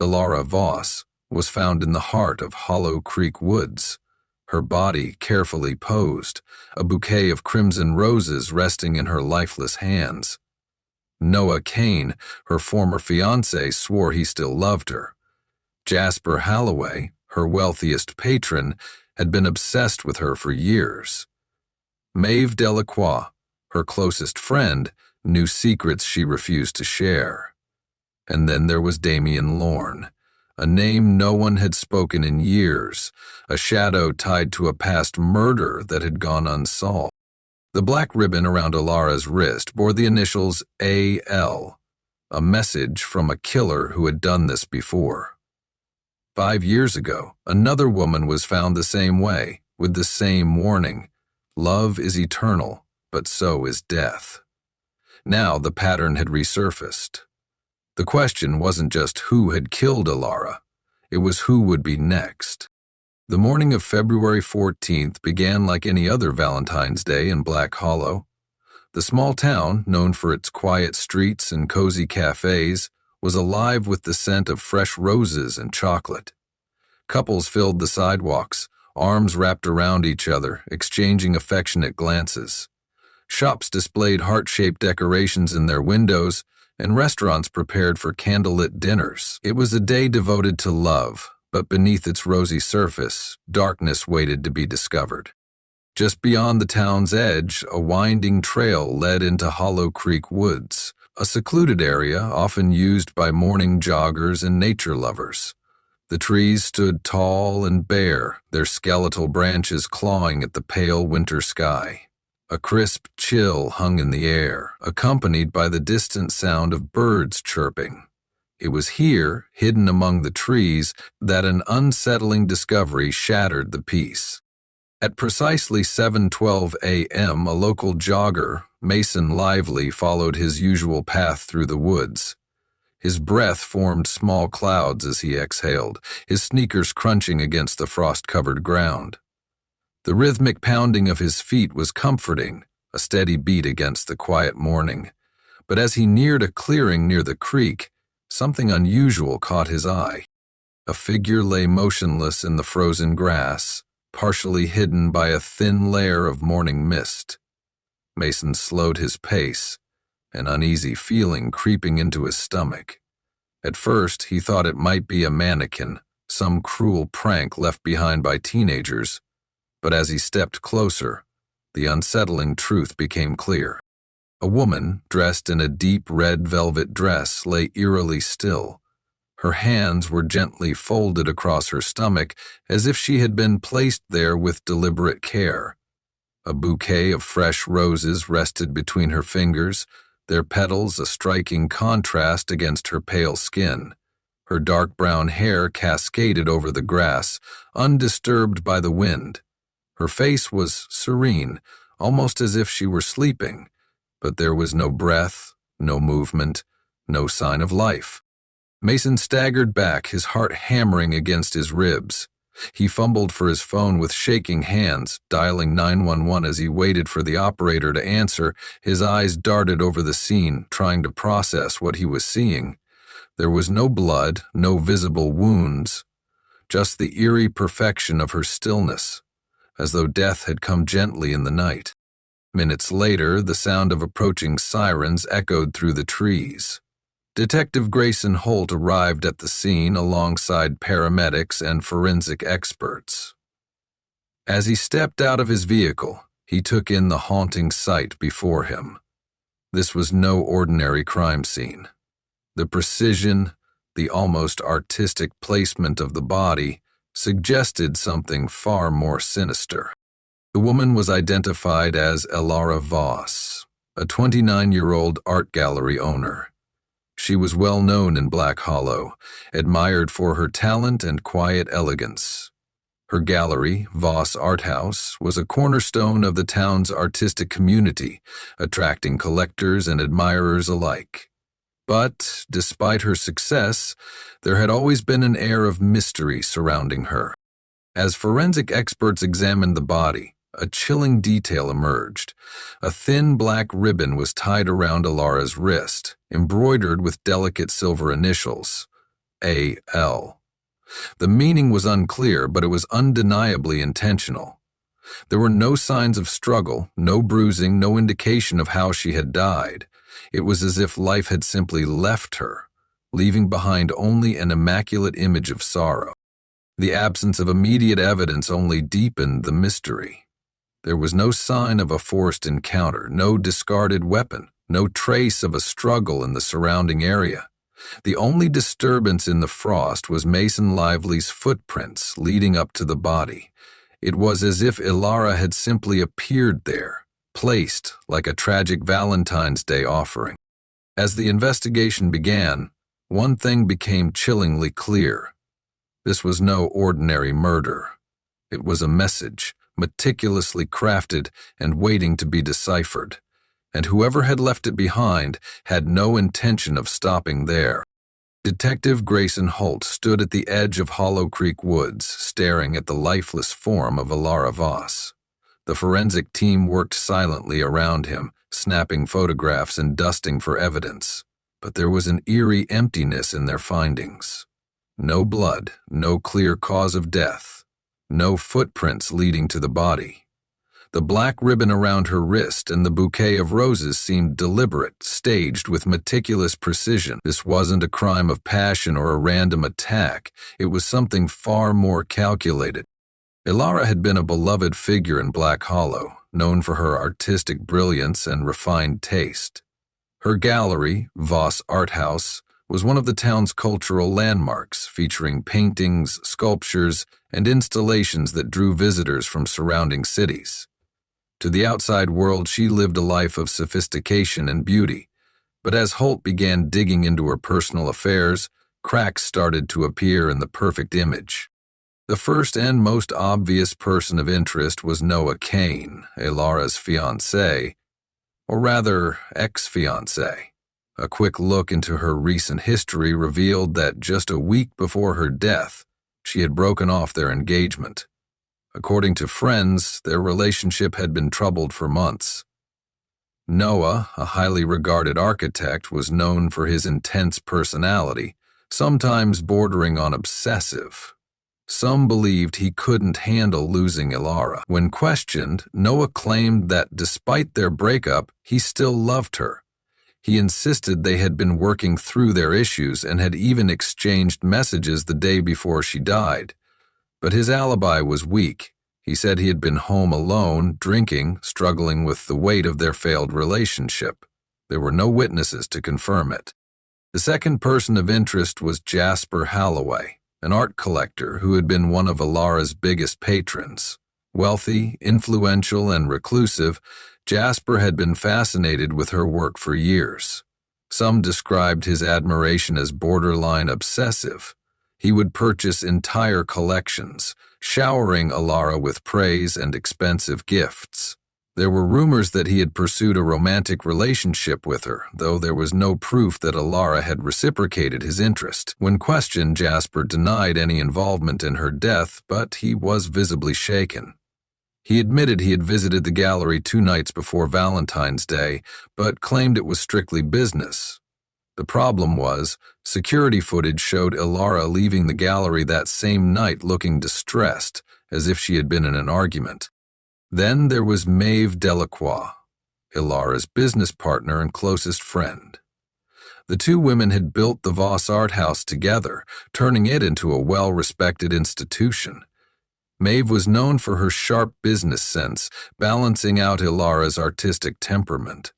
Elara Voss was found in the heart of Hollow Creek Woods, her body carefully posed, a bouquet of crimson roses resting in her lifeless hands. Noah Kane, her former fiancé, swore he still loved her. Jasper Halloway, her wealthiest patron, had been obsessed with her for years. Maeve Delacroix, her closest friend, knew secrets she refused to share. And then there was Damien Lorne, a name no one had spoken in years, a shadow tied to a past murder that had gone unsolved. The black ribbon around Elara's wrist bore the initials A.L., a message from a killer who had done this before. 5 years ago, another woman was found the same way, with the same warning: love is eternal, but so is death. Now the pattern had resurfaced. The question wasn't just who had killed Elara, it was who would be next. The morning of February 14th began like any other Valentine's Day in Black Hollow. The small town, known for its quiet streets and cozy cafes, was alive with the scent of fresh roses and chocolate. Couples filled the sidewalks, arms wrapped around each other, exchanging affectionate glances. Shops displayed heart-shaped decorations in their windows, and restaurants prepared for candlelit dinners. It was a day devoted to love, but beneath its rosy surface, darkness waited to be discovered. Just beyond the town's edge, a winding trail led into Hollow Creek Woods, a secluded area often used by morning joggers and nature lovers. The trees stood tall and bare, their skeletal branches clawing at the pale winter sky. A crisp chill hung in the air, accompanied by the distant sound of birds chirping. It was here, hidden among the trees, that an unsettling discovery shattered the peace. At precisely 7:12 a.m., a local jogger, Mason Lively, followed his usual path through the woods. His breath formed small clouds as he exhaled, his sneakers crunching against the frost-covered ground. The rhythmic pounding of his feet was comforting, a steady beat against the quiet morning. But as he neared a clearing near the creek, something unusual caught his eye. A figure lay motionless in the frozen grass, partially hidden by a thin layer of morning mist. Mason slowed his pace, an uneasy feeling creeping into his stomach. At first, he thought it might be a mannequin, some cruel prank left behind by teenagers, but as he stepped closer, the unsettling truth became clear. A woman, dressed in a deep red velvet dress, lay eerily still. Her hands were gently folded across her stomach, as if she had been placed there with deliberate care. A bouquet of fresh roses rested between her fingers, their petals a striking contrast against her pale skin. Her dark brown hair cascaded over the grass, undisturbed by the wind. Her face was serene, almost as if she were sleeping, but there was no breath, no movement, no sign of life. Mason staggered back, his heart hammering against his ribs. He fumbled for his phone with shaking hands, dialing 911 as he waited for the operator to answer. His eyes darted over the scene, trying to process what he was seeing. There was no blood, no visible wounds, just the eerie perfection of her stillness, as though death had come gently in the night. Minutes later, the sound of approaching sirens echoed through the trees. Detective Grayson Holt arrived at the scene alongside paramedics and forensic experts. As he stepped out of his vehicle, he took in the haunting sight before him. This was no ordinary crime scene. The precision, the almost artistic placement of the body suggested something far more sinister. The woman was identified as Elara Voss, a 29-year-old art gallery owner. She was well known in Black Hollow, admired for her talent and quiet elegance. Her gallery, Voss Art House, was a cornerstone of the town's artistic community, attracting collectors and admirers alike. But, despite her success, there had always been an air of mystery surrounding her. As forensic experts examined the body, a chilling detail emerged. A thin black ribbon was tied around Elara's wrist, embroidered with delicate silver initials. A.L. The meaning was unclear, but it was undeniably intentional. There were no signs of struggle, no bruising, no indication of how she had died. It was as if life had simply left her, leaving behind only an immaculate image of sorrow. The absence of immediate evidence only deepened the mystery. There was no sign of a forced encounter, no discarded weapon, no trace of a struggle in the surrounding area. The only disturbance in the frost was Mason Lively's footprints leading up to the body. It was as if Elara had simply appeared there, placed like a tragic Valentine's Day offering. As the investigation began, one thing became chillingly clear. This was no ordinary murder. It was a message, meticulously crafted and waiting to be deciphered. And whoever had left it behind had no intention of stopping there. Detective Grayson Holt stood at the edge of Hollow Creek Woods, staring at the lifeless form of Elara Voss. The forensic team worked silently around him, snapping photographs and dusting for evidence. But there was an eerie emptiness in their findings. No blood, no clear cause of death, no footprints leading to the body. The black ribbon around her wrist and the bouquet of roses seemed deliberate, staged with meticulous precision. This wasn't a crime of passion or a random attack. It was something far more calculated. Elara had been a beloved figure in Black Hollow, known for her artistic brilliance and refined taste. Her gallery, Voss Art House, was one of the town's cultural landmarks, featuring paintings, sculptures, and installations that drew visitors from surrounding cities. To the outside world, she lived a life of sophistication and beauty, but as Holt began digging into her personal affairs, cracks started to appear in the perfect image. The first and most obvious person of interest was Noah Kane, Elara's fiancé, or rather, ex-fiancé. A quick look into her recent history revealed that just a week before her death, she had broken off their engagement. According to friends, their relationship had been troubled for months. Noah, a highly regarded architect, was known for his intense personality, sometimes bordering on obsessive. Some believed he couldn't handle losing Elara. When questioned, Noah claimed that despite their breakup, he still loved her. He insisted they had been working through their issues and had even exchanged messages the day before she died. But his alibi was weak. He said he had been home alone, drinking, struggling with the weight of their failed relationship. There were no witnesses to confirm it. The second person of interest was Jasper Halloway, an art collector who had been one of Elara's biggest patrons. Wealthy, influential, and reclusive, Jasper had been fascinated with her work for years. Some described his admiration as borderline obsessive. He would purchase entire collections, showering Elara with praise and expensive gifts. There were rumors that he had pursued a romantic relationship with her, though there was no proof that Elara had reciprocated his interest. When questioned, Jasper denied any involvement in her death, but he was visibly shaken. He admitted he had visited the gallery 2 nights before Valentine's Day, but claimed it was strictly business. The problem was, security footage showed Elara leaving the gallery that same night looking distressed, as if she had been in an argument. Then there was Maeve Delacroix, Elara's business partner and closest friend. The two women had built the Voss Art House together, turning it into a well-respected institution. Maeve was known for her sharp business sense, balancing out Elara's artistic temperament.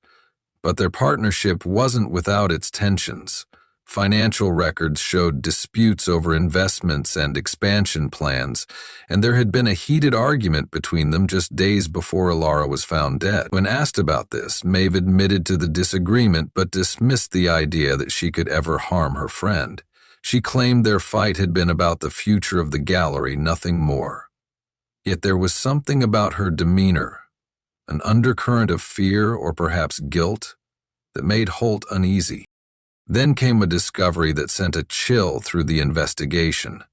But their partnership wasn't without its tensions. Financial records showed disputes over investments and expansion plans, and there had been a heated argument between them just days before Elara was found dead. When asked about this, Maeve admitted to the disagreement but dismissed the idea that she could ever harm her friend. She claimed their fight had been about the future of the gallery, nothing more. Yet there was something about her demeanor, an undercurrent of fear or perhaps guilt, that made Holt uneasy. Then came a discovery that sent a chill through the investigation.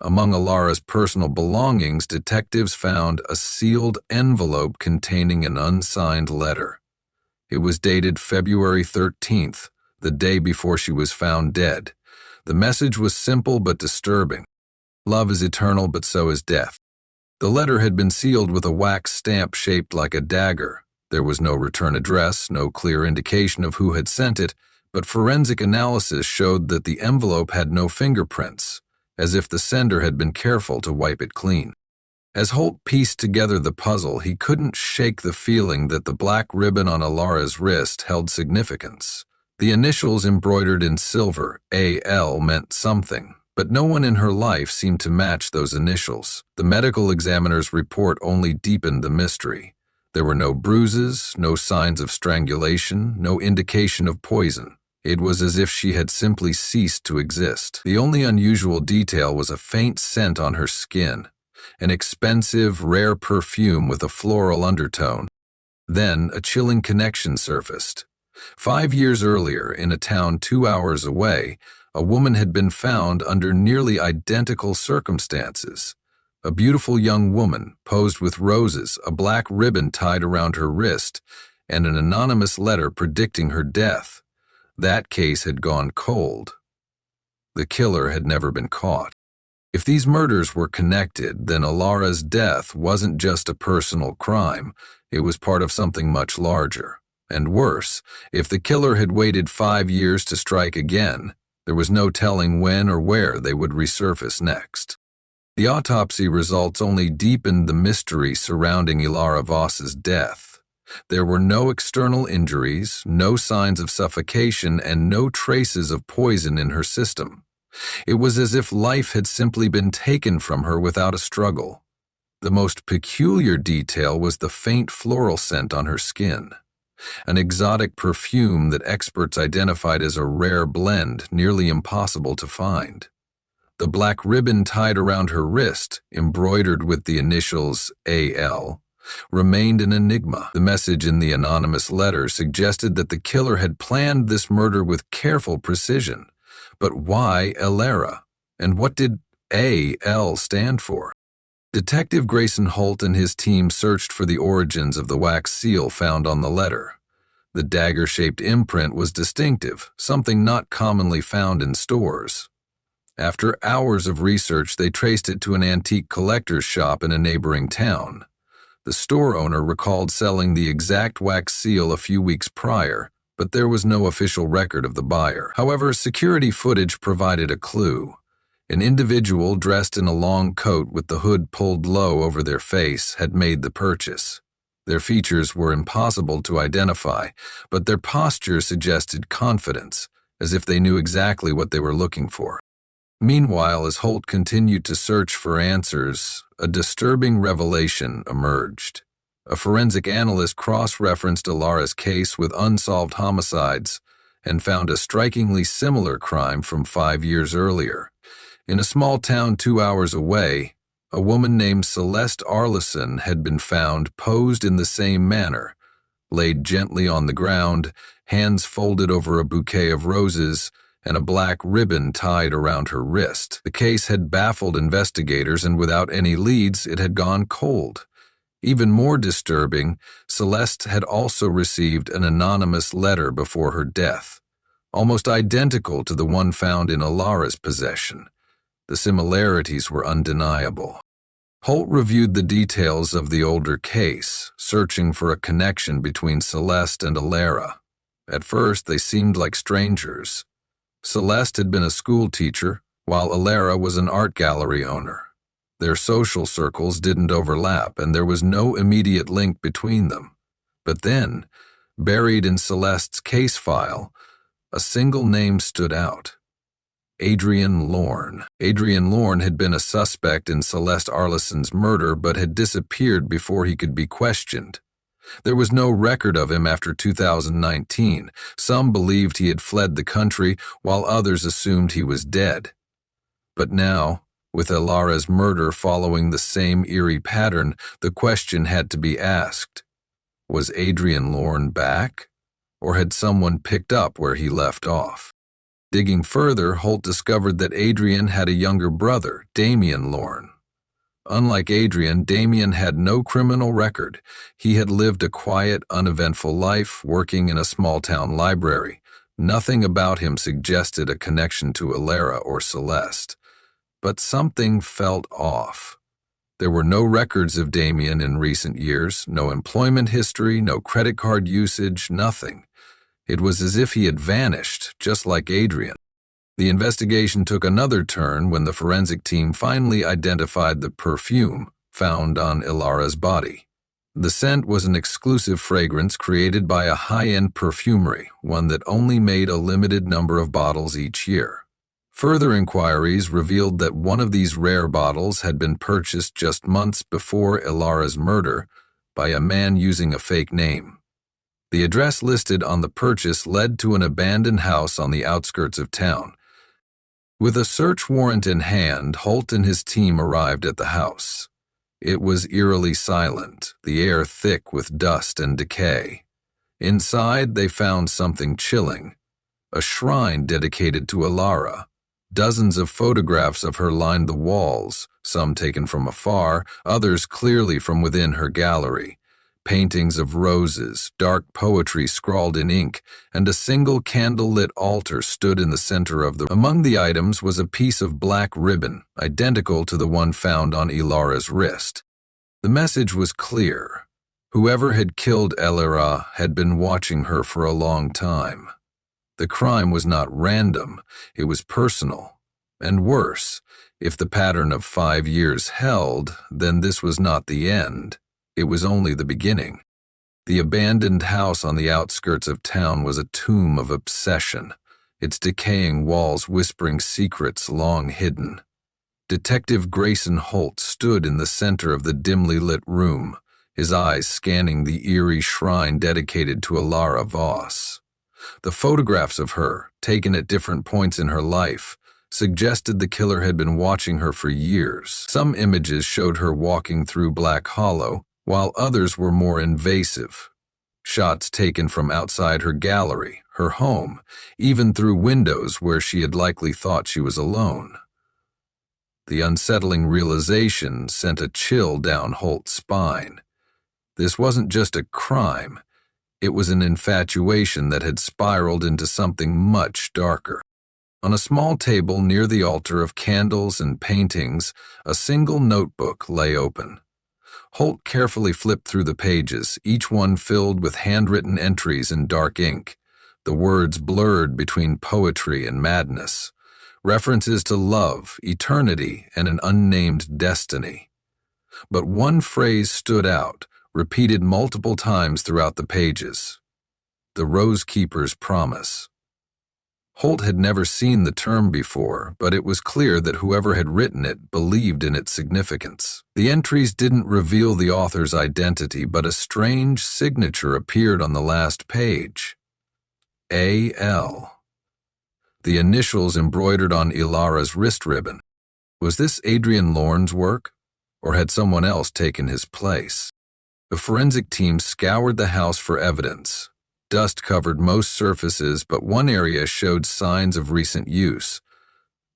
Among Elara's personal belongings, detectives found a sealed envelope containing an unsigned letter. It was dated February 13th, the day before she was found dead. The message was simple but disturbing. Love is eternal, but so is death. The letter had been sealed with a wax stamp shaped like a dagger. There was no return address, no clear indication of who had sent it, but forensic analysis showed that the envelope had no fingerprints, as if the sender had been careful to wipe it clean. As Holt pieced together the puzzle, he couldn't shake the feeling that the black ribbon on Elara's wrist held significance. The initials embroidered in silver, AL, meant something, but no one in her life seemed to match those initials. The medical examiner's report only deepened the mystery. There were no bruises, no signs of strangulation, no indication of poison. It was as if she had simply ceased to exist. The only unusual detail was a faint scent on her skin, an expensive, rare perfume with a floral undertone. Then a chilling connection surfaced. 5 years earlier, in a town 2 hours away, a woman had been found under nearly identical circumstances. A beautiful young woman, posed with roses, a black ribbon tied around her wrist, and an anonymous letter predicting her death. That case had gone cold. The killer had never been caught. If these murders were connected, then Elara's death wasn't just a personal crime, it was part of something much larger. And worse, if the killer had waited 5 years to strike again, there was no telling when or where they would resurface next. The autopsy results only deepened the mystery surrounding Elara Voss's death. There were no external injuries, no signs of suffocation, and no traces of poison in her system. It was as if life had simply been taken from her without a struggle. The most peculiar detail was the faint floral scent on her skin, an exotic perfume that experts identified as a rare blend, nearly impossible to find. The black ribbon tied around her wrist, embroidered with the initials AL, remained an enigma. The message in the anonymous letter suggested that the killer had planned this murder with careful precision. But why Elara? And what did AL stand for? Detective Grayson Holt and his team searched for the origins of the wax seal found on the letter. The dagger-shaped imprint was distinctive, something not commonly found in stores. After hours of research, they traced it to an antique collector's shop in a neighboring town. The store owner recalled selling the exact wax seal a few weeks prior, but there was no official record of the buyer. However, security footage provided a clue. An individual dressed in a long coat with the hood pulled low over their face had made the purchase. Their features were impossible to identify, but their posture suggested confidence, as if they knew exactly what they were looking for. Meanwhile, as Holt continued to search for answers, a disturbing revelation emerged. A forensic analyst cross-referenced Elara's case with unsolved homicides and found a strikingly similar crime from 5 years earlier. In a small town 2 hours away, a woman named Celeste Arleson had been found posed in the same manner, laid gently on the ground, hands folded over a bouquet of roses, and a black ribbon tied around her wrist. The case had baffled investigators, and without any leads, it had gone cold. Even more disturbing, Celeste had also received an anonymous letter before her death, almost identical to the one found in Elara's possession. The similarities were undeniable. Holt reviewed the details of the older case, searching for a connection between Celeste and Elara. At first, they seemed like strangers. Celeste had been a school teacher, while Elara was an art gallery owner. Their social circles didn't overlap, and there was no immediate link between them. But then, buried in Celeste's case file, a single name stood out: Adrian Lorne. Adrian Lorne had been a suspect in Celeste Arleson's murder, but had disappeared before he could be questioned. There was no record of him after 2019. Some believed he had fled the country, while others assumed he was dead. But now, with Elara's murder following the same eerie pattern, the question had to be asked: was Adrian Lorne back, or had someone picked up where he left off? Digging further, Holt discovered that Adrian had a younger brother, Damien Lorne. Unlike Adrian, Damien had no criminal record. He had lived a quiet, uneventful life, working in a small-town library. Nothing about him suggested a connection to Elara or Celeste, but something felt off. There were no records of Damien in recent years, no employment history, no credit card usage, nothing. It was as if he had vanished, just like Adrian. The investigation took another turn when the forensic team finally identified the perfume found on Elara's body. The scent was an exclusive fragrance created by a high-end perfumery, one that only made a limited number of bottles each year. Further inquiries revealed that one of these rare bottles had been purchased just months before Elara's murder by a man using a fake name. The address listed on the purchase led to an abandoned house on the outskirts of town. With a search warrant in hand, Holt and his team arrived at the house. It was eerily silent, the air thick with dust and decay. Inside, they found something chilling. A shrine dedicated to Elara. Dozens of photographs of her lined the walls, some taken from afar, others clearly from within her gallery. Paintings of roses, dark poetry scrawled in ink, and a single candle-lit altar stood in the center of the room. Among the items was a piece of black ribbon, identical to the one found on Elara's wrist. The message was clear. Whoever had killed Elara had been watching her for a long time. The crime was not random, it was personal. And worse, if the pattern of 5 years held, then this was not the end. It was only the beginning. The abandoned house on the outskirts of town was a tomb of obsession, its decaying walls whispering secrets long hidden. Detective Grayson Holt stood in the center of the dimly lit room, his eyes scanning the eerie shrine dedicated to Elara Voss. The photographs of her, taken at different points in her life, suggested the killer had been watching her for years. Some images showed her walking through Black Hollow, while others were more invasive. Shots taken from outside her gallery, her home, even through windows where she had likely thought she was alone. The unsettling realization sent a chill down Holt's spine. This wasn't just a crime, it was an infatuation that had spiraled into something much darker. On a small table near the altar of candles and paintings, a single notebook lay open. Holt carefully flipped through the pages, each one filled with handwritten entries in dark ink, the words blurred between poetry and madness, references to love, eternity, and an unnamed destiny. But one phrase stood out, repeated multiple times throughout the pages: the Rosekeeper's promise. Holt had never seen the term before, but it was clear that whoever had written it believed in its significance. The entries didn't reveal the author's identity, but a strange signature appeared on the last page. A.L. The initials embroidered on Elara's wrist ribbon. Was this Adrian Lorne's work, or had someone else taken his place? The forensic team scoured the house for evidence. Dust covered most surfaces, but one area showed signs of recent use.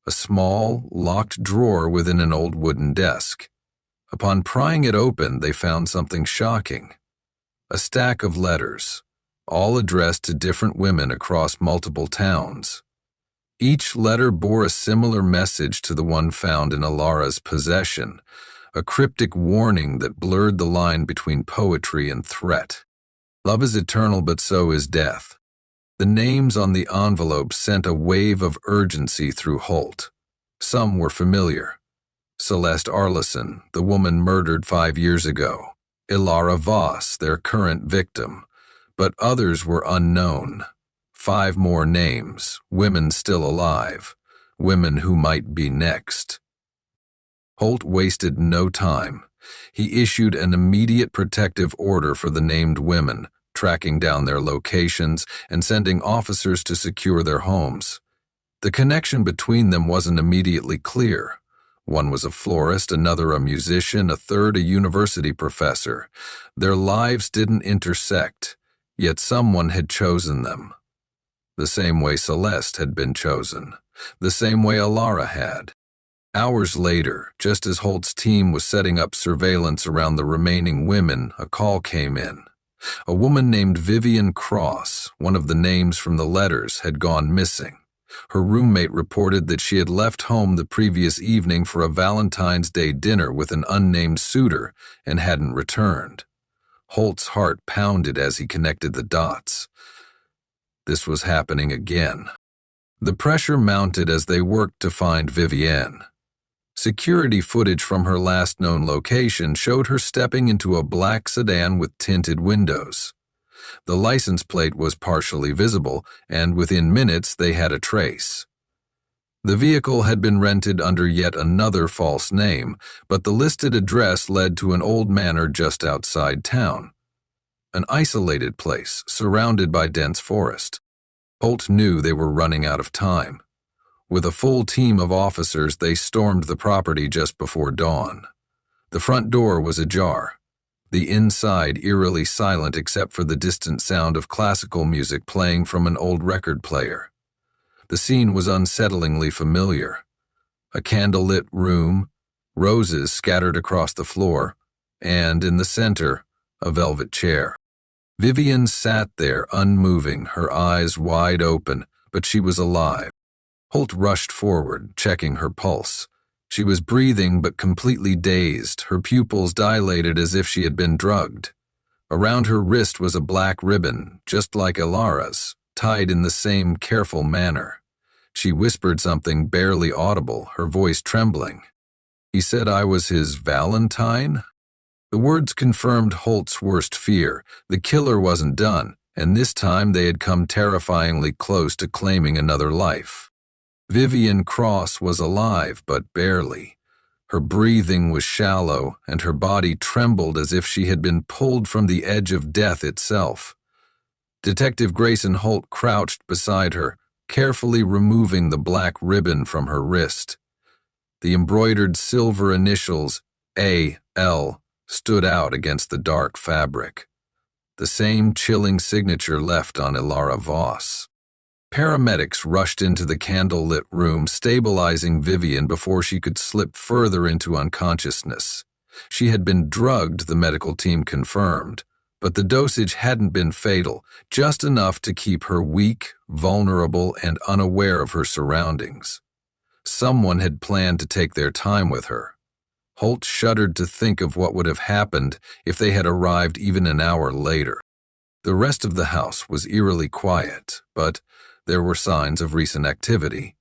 A small, locked drawer within an old wooden desk. Upon prying it open, they found something shocking. A stack of letters, all addressed to different women across multiple towns. Each letter bore a similar message to the one found in Elara's possession, a cryptic warning that blurred the line between poetry and threat. Love is eternal, but so is death. The names on the envelope sent a wave of urgency through Holt. Some were familiar. Celeste Arleson, the woman murdered 5 years ago. Elara Voss, their current victim. But others were unknown. 5 more names, women still alive, women who might be next. Holt wasted no time. He issued an immediate protective order for the named women, tracking down their locations and sending officers to secure their homes. The connection between them wasn't immediately clear. One was a florist, another a musician, a third a university professor. Their lives didn't intersect, yet someone had chosen them. The same way Celeste had been chosen, the same way Elara had. Hours later, just as Holt's team was setting up surveillance around the remaining women, a call came in. A woman named Vivian Cross, one of the names from the letters, had gone missing. Her roommate reported that she had left home the previous evening for a Valentine's Day dinner with an unnamed suitor and hadn't returned. Holt's heart pounded as he connected the dots. This was happening again. The pressure mounted as they worked to find Vivienne. Security footage from her last known location showed her stepping into a black sedan with tinted windows. The license plate was partially visible, and within minutes they had a trace. The vehicle had been rented under yet another false name, but the listed address led to an old manor just outside town. An isolated place, surrounded by dense forest. Holt knew they were running out of time. With a full team of officers, they stormed the property just before dawn. The front door was ajar. The inside eerily silent except for the distant sound of classical music playing from an old record player. The scene was unsettlingly familiar. A candlelit room, roses scattered across the floor, and in the center, a velvet chair. Vivian sat there unmoving, her eyes wide open, but she was alive. Holt rushed forward, checking her pulse. She was breathing but completely dazed, her pupils dilated as if she had been drugged. Around her wrist was a black ribbon, just like Elara's, tied in the same careful manner. She whispered something barely audible, her voice trembling. "He said I was his Valentine?" The words confirmed Holt's worst fear. The killer wasn't done, and this time they had come terrifyingly close to claiming another life. Vivian Cross was alive, but barely. Her breathing was shallow, and her body trembled as if she had been pulled from the edge of death itself. Detective Grayson Holt crouched beside her, carefully removing the black ribbon from her wrist. The embroidered silver initials, A.L., stood out against the dark fabric. The same chilling signature left on Elara Voss. Paramedics rushed into the candle-lit room, stabilizing Vivian before she could slip further into unconsciousness. She had been drugged, the medical team confirmed, but the dosage hadn't been fatal, just enough to keep her weak, vulnerable, and unaware of her surroundings. Someone had planned to take their time with her. Holt shuddered to think of what would have happened if they had arrived even an hour later. The rest of the house was eerily quiet, but there were signs of recent activity.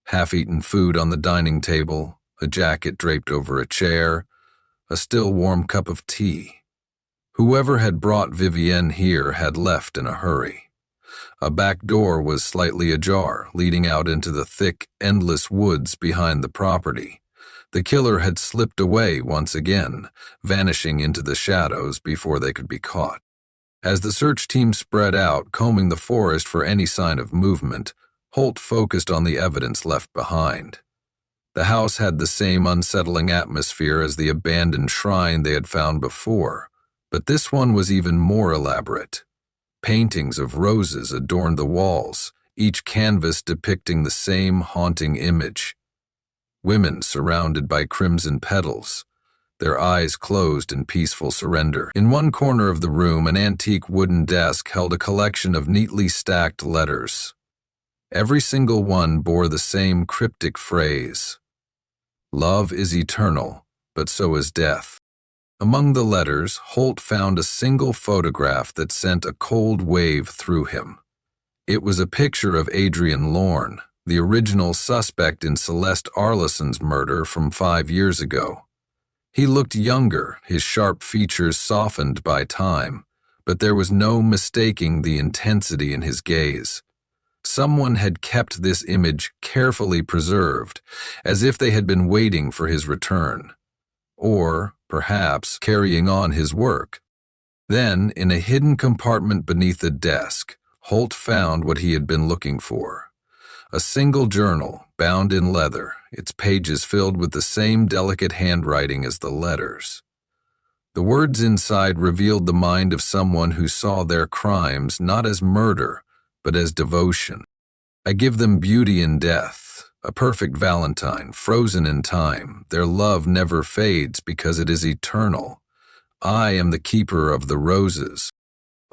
Half-eaten food on the dining table, a jacket draped over a chair, a still warm cup of tea. Whoever had brought Vivienne here had left in a hurry. A back door was slightly ajar, leading out into the thick, endless woods behind the property. The killer had slipped away once again, vanishing into the shadows before they could be caught. As the search team spread out, combing the forest for any sign of movement, Holt focused on the evidence left behind. The house had the same unsettling atmosphere as the abandoned shrine they had found before, but this one was even more elaborate. Paintings of roses adorned the walls, each canvas depicting the same haunting image. Women surrounded by crimson petals, their eyes closed in peaceful surrender. In one corner of the room, an antique wooden desk held a collection of neatly stacked letters. Every single one bore the same cryptic phrase: "Love is eternal, but so is death." Among the letters, Holt found a single photograph that sent a cold wave through him. It was a picture of Adrian Lorne, the original suspect in Celeste Arlison's murder from 5 years ago. He looked younger, his sharp features softened by time, but there was no mistaking the intensity in his gaze. Someone had kept this image carefully preserved, as if they had been waiting for his return, or, perhaps, carrying on his work. Then, in a hidden compartment beneath the desk, Holt found what he had been looking for. A single journal, bound in leather, its pages filled with the same delicate handwriting as the letters. The words inside revealed the mind of someone who saw their crimes not as murder, but as devotion. "I give them beauty in death, a perfect Valentine, frozen in time. Their love never fades because it is eternal. I am the keeper of the roses."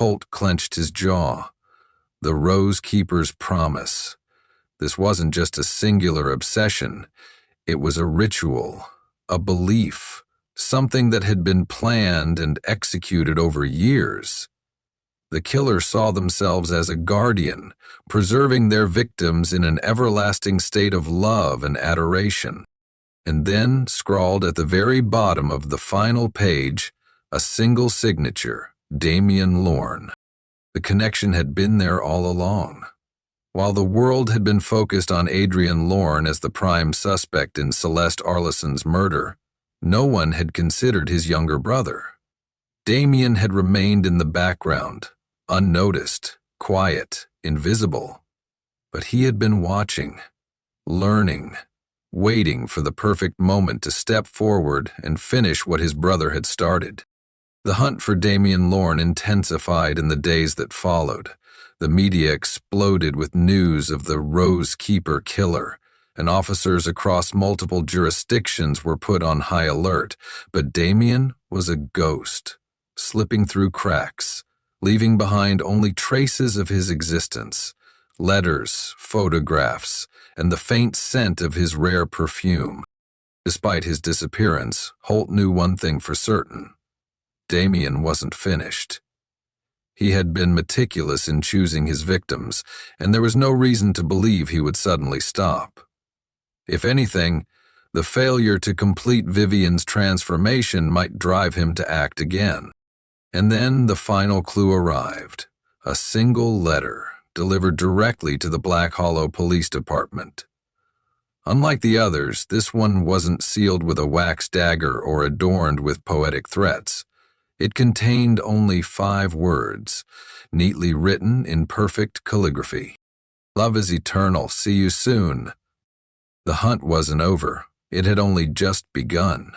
Holt clenched his jaw. The Rose Keeper's promise. This wasn't just a singular obsession. It was a ritual, a belief, something that had been planned and executed over years. The killer saw themselves as a guardian, preserving their victims in an everlasting state of love and adoration. And then, scrawled at the very bottom of the final page, a single signature, Damien Lorne. The connection had been there all along. While the world had been focused on Adrian Lorne as the prime suspect in Celeste Arlison's murder, no one had considered his younger brother. Damien had remained in the background, unnoticed, quiet, invisible. But he had been watching, learning, waiting for the perfect moment to step forward and finish what his brother had started. The hunt for Damien Lorne intensified in the days that followed. The media exploded with news of the Rose Keeper killer, and officers across multiple jurisdictions were put on high alert. But Damien was a ghost, slipping through cracks, leaving behind only traces of his existence, letters, photographs, and the faint scent of his rare perfume. Despite his disappearance, Holt knew one thing for certain. Damien wasn't finished. He had been meticulous in choosing his victims, and there was no reason to believe he would suddenly stop. If anything, the failure to complete Vivian's transformation might drive him to act again. And then the final clue arrived, a single letter delivered directly to the Black Hollow Police Department. Unlike the others, this one wasn't sealed with a wax dagger or adorned with poetic threats. It contained only 5 words, neatly written in perfect calligraphy. Love is eternal, see you soon. The hunt wasn't over. It had only just begun.